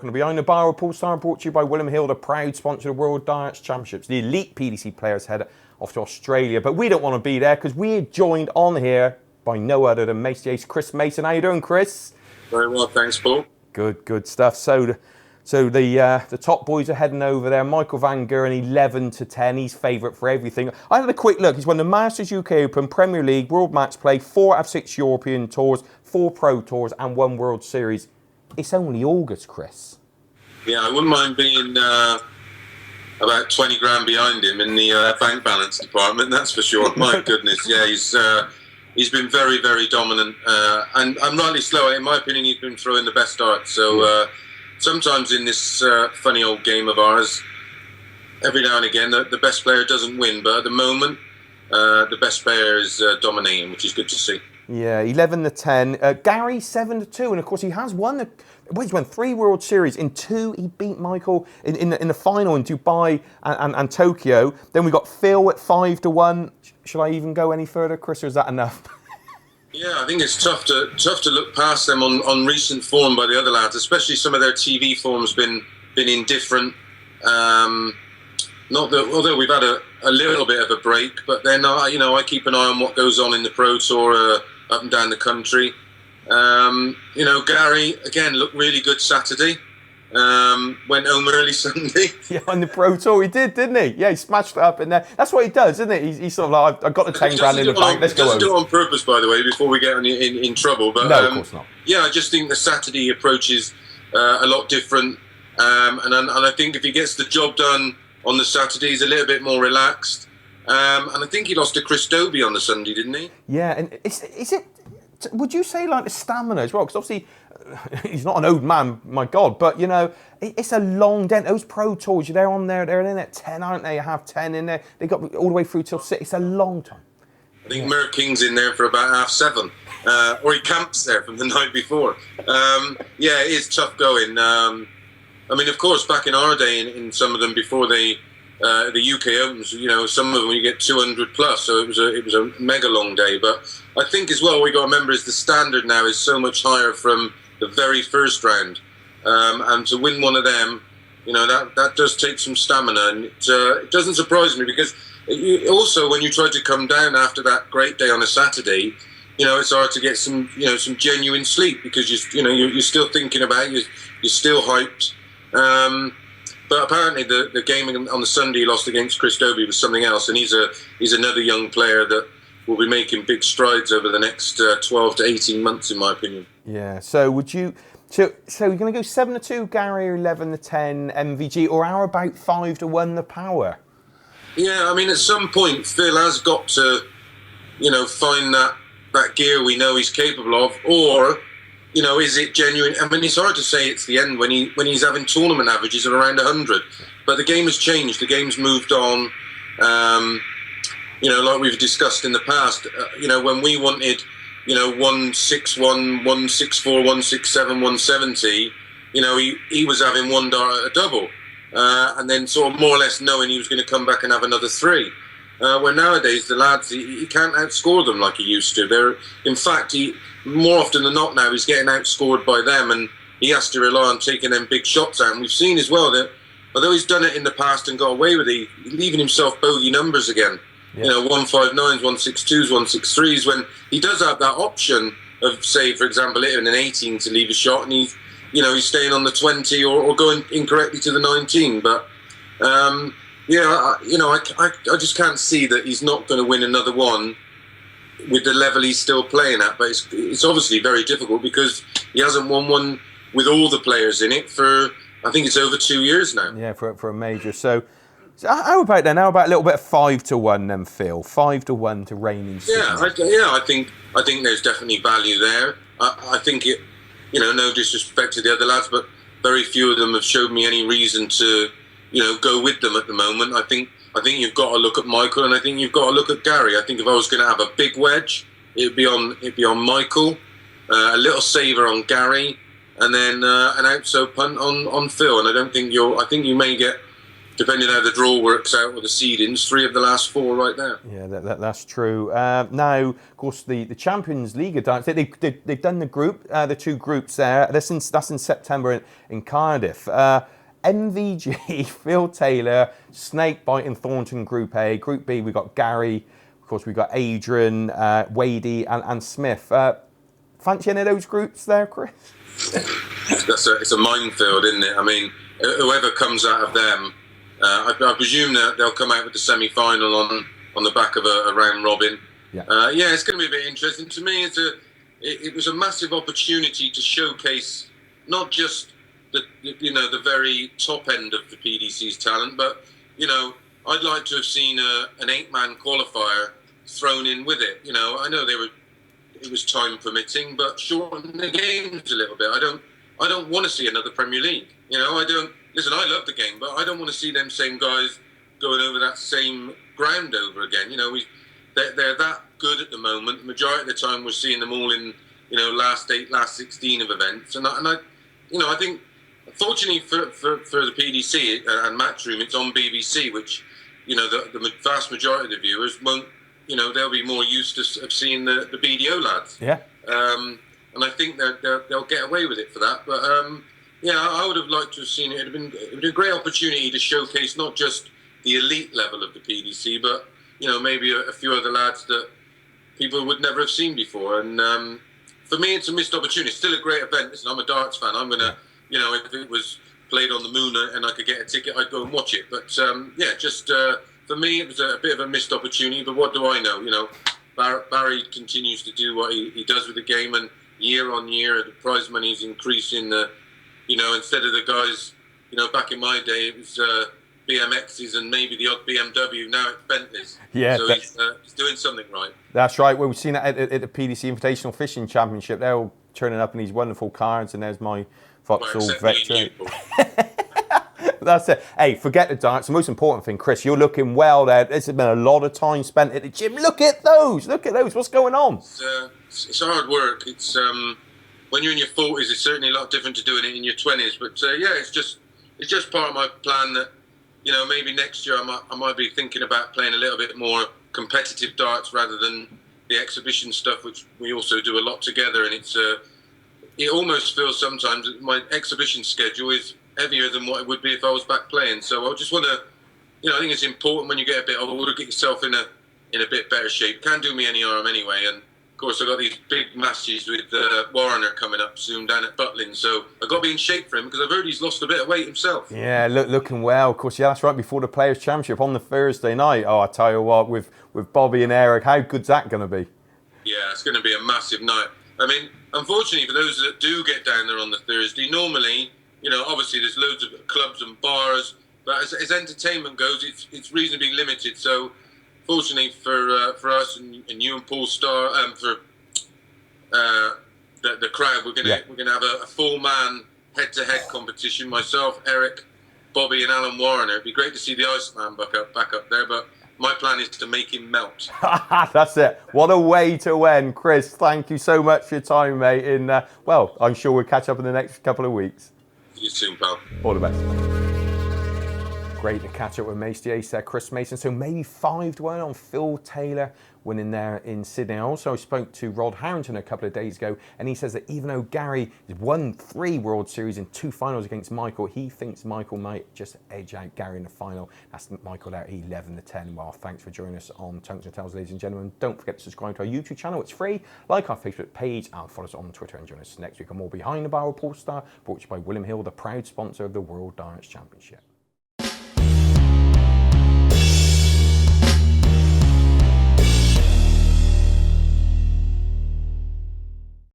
welcome to Behind the Bar with Paul Star, brought to you by William Hill, the proud sponsor of the World Darts Championships. The elite PDC players head off to Australia, but we don't want to be there because we're joined on here by no other than Mace the Ace, Chris Mason. How you doing, Chris? Very well, thanks, Paul. Good stuff. So the top boys are heading over there. Michael Van Gerwen, 11-10. He's favourite for everything. I had a quick look. He's won the Masters UK Open, Premier League, World Match Play, 4 out of 6 European Tours, 4 Pro Tours, and 1 World Series. It's only August, Chris. Yeah, I wouldn't mind being about 20 grand behind him in the bank balance department. That's for sure. My goodness, yeah, he's been very, very dominant, and rightly slow. In my opinion, he's been throwing the best darts. So. Sometimes in this funny old game of ours, every now and again, the best player doesn't win. But at the moment, the best player is dominating, which is good to see. Yeah, 11-10. Gary, 7-2. And, of course, he has won he's won 3 World Series. In 2, he beat Michael in the final in Dubai and Tokyo. Then we got Phil at 5-1. Should I even go any further, Chris, or is that enough? Yeah, I think it's tough to look past them on recent form by the other lads, especially some of their TV form's been indifferent. Not that, although we've had a little bit of a break, but then I keep an eye on what goes on in the Pro Tour up and down the country. Gary again looked really good Saturday. Went home early Sunday. Yeah, on the Pro Tour he did, didn't he? Yeah, he smashed it up in there. That's what he does, isn't it? He's sort of like, I've got the 10 grand in the bank, let's go home. He doesn't do it on purpose, by the way, before we get in trouble. But, no, of course not. Yeah, I just think the Saturday approach is a lot different. And I think if he gets the job done on the Saturday, he's a little bit more relaxed. And I think he lost to Chris Dobie on the Sunday, didn't he? Yeah, and is it, would you say like the stamina as well? Because obviously he's not an old man, my God, but it's a long day. Those Pro Tours, they're in at 10, aren't they? Half 10 in there. They got all the way through till 6. It's a long time. I think Mer King's in there for about 7:30, or he camps there from the night before. Yeah, it is tough going. Of course, back in our day, in some of them before the UK Opens, some of them you get 200 plus, so it was a mega long day. But I think as well, what we got to remember is the standard now is so much higher from the very first round, and to win one of them, that does take some stamina, and it doesn't surprise me because also when you try to come down after that great day on a Saturday, it's hard to get some genuine sleep because you're still thinking about it, you're still hyped. But apparently the game on the Sunday he lost against Chris Dobie was something else, and he's another young player that will be making big strides over the next 12 to 18 months, in my opinion. Yeah. So would you? So you're going to go 7-2, Gary, 11-10, MVG, or how about 5-1, the power? Yeah, at some point Phil has got to, find that gear we know he's capable of, or. Is it genuine? It's hard to say it's the end when he's having tournament averages of around 100. But the game has changed. The game's moved on. Like we've discussed in the past, when we wanted, 161, 164, 167, 170, he was having one dart at a double. And then sort of more or less knowing he was going to come back and have another 3. Where nowadays the lads, he can't outscore them like he used to. In fact, more often than not now, he's getting outscored by them, and he has to rely on taking them big shots out. And we've seen as well that although he's done it in the past and got away with it, he's leaving himself bogey numbers again. Yeah. 159s, 162s, 163s, when he does have that option of, say, for example, hitting an 18 to leave a shot, and he's staying on the 20 or going incorrectly to the 19. But I just can't see that he's not going to win another one with the level he's still playing at. But it's obviously very difficult because he hasn't won one with all the players in it for, I think it's over 2 years now. Yeah, for a major. So how about then? How about a little bit of 5-1 then, Phil? 5-1 to reigning. I think there's definitely value there. I think it, no disrespect to the other lads, but very few of them have showed me any reason to, go with them at the moment. I think you've got to look at Michael, and I think you've got to look at Gary. I think if I was going to have a big wedge, it'd be on Michael, a little saver on Gary, and then an outside punt on Phil. And I think you may get depending how the draw works out with the seedings, 3 of the last 4 right there. Yeah, that's true. Now, of course, the Champions League are done. They've done the 2 groups there. That's in September in Cardiff. MVG, Phil Taylor, Snakebite and Thornton Group A. Group B, we've got Gary. Of course, we've got Adrian, Wadey and Smith. Fancy any of those groups there, Chris? It's a minefield, isn't it? I mean, whoever comes out of them, I presume that they'll come out with the semi-final on the back of a round robin. Yeah, it's going to be a bit interesting. To me, it was a massive opportunity to showcase not just the very top end of the PDC's talent, but I'd like to have seen an 8-man qualifier thrown in with it. I know it was time permitting, but shorten the games a little bit. I don't want to see another Premier League. Listen, I love the game, but I don't want to see them same guys going over that same ground over again. They're that good at the moment. The majority of the time, we're seeing them all in last 8, last 16 of events, and I think, fortunately for the PDC and Matchroom, it's on BBC, which the vast majority of the viewers won't. They'll be more used to seeing the BDO lads. Yeah. And I think they'll get away with it for that. But I would have liked to have seen it. It would have been a great opportunity to showcase not just the elite level of the PDC, but maybe a few other lads that people would never have seen before. And for me, it's a missed opportunity. It's still a great event. Listen, I'm a darts fan. I'm gonna, if it was played on the moon and I could get a ticket, I'd go and watch it. But for me, it was a bit of a missed opportunity. But what do I know? Barry continues to do what he does with the game, and year on year, the prize money is increasing. Instead of the guys, back in my day, it was BMXs and maybe the odd BMW. Now it's Bentleys. Yeah, so he's doing something right. That's right. Well, we've seen that at the PDC Invitational Fishing Championship. They're all turning up in these wonderful cards, and there's my Vauxhall Vectra. That's it. Hey, forget the darts. The most important thing, Chris, you're looking well there. There's been a lot of time spent at the gym. Look at those. What's going on? It's hard work. It's when you're in your 40s, it's certainly a lot different to doing it in your 20s. But it's just part of my plan that maybe next year I might be thinking about playing a little bit more competitive darts rather than the exhibition stuff, which we also do a lot together. And it almost feels sometimes that my exhibition schedule is heavier than what it would be if I was back playing. So I just want to, I think it's important when you get a bit older to get yourself in a bit better shape. Can't do me any harm anyway. And of course, I've got these big matches with Warner coming up soon down at Butlin. So I've got to be in shape for him because I've heard he's lost a bit of weight himself. Yeah, looking well. Of course, that's right before the Players' Championship on the Thursday night. Oh, I tell you what, with Bobby and Eric, how good's that going to be? Yeah, it's going to be a massive night. I mean, unfortunately, for those that do get down there on the Thursday, normally, obviously there's loads of clubs and bars, but as entertainment goes, it's reasonably limited. So, fortunately for us and you and Paul Starr, for the crowd, we're gonna have a 4-man head-to-head competition. Myself, Eric, Bobby, and Alan Warner. It'd be great to see the Iceman back up there, but my plan is to make him melt. That's it. What a way to end, Chris. Thank you so much for your time, mate. And I'm sure we'll catch up in the next couple of weeks. See you soon, pal. All the best. Great to catch up with Mace the Ace there, Chris Mason. So maybe 5-1 on Phil Taylor winning there in Sydney. I also spoke to Rod Harrington a couple of days ago, and he says that even though Gary has won 3 World Series and 2 finals against Michael, he thinks Michael might just edge out Gary in the final. That's Michael there, 11-10. Well, thanks for joining us on Tongues and Tales, ladies and gentlemen. Don't forget to subscribe to our YouTube channel. It's free. Like our Facebook page and follow us on Twitter, and join us next week on more Behind the Bar with Paul Star, brought to you by William Hill, the proud sponsor of the World Darts Championship.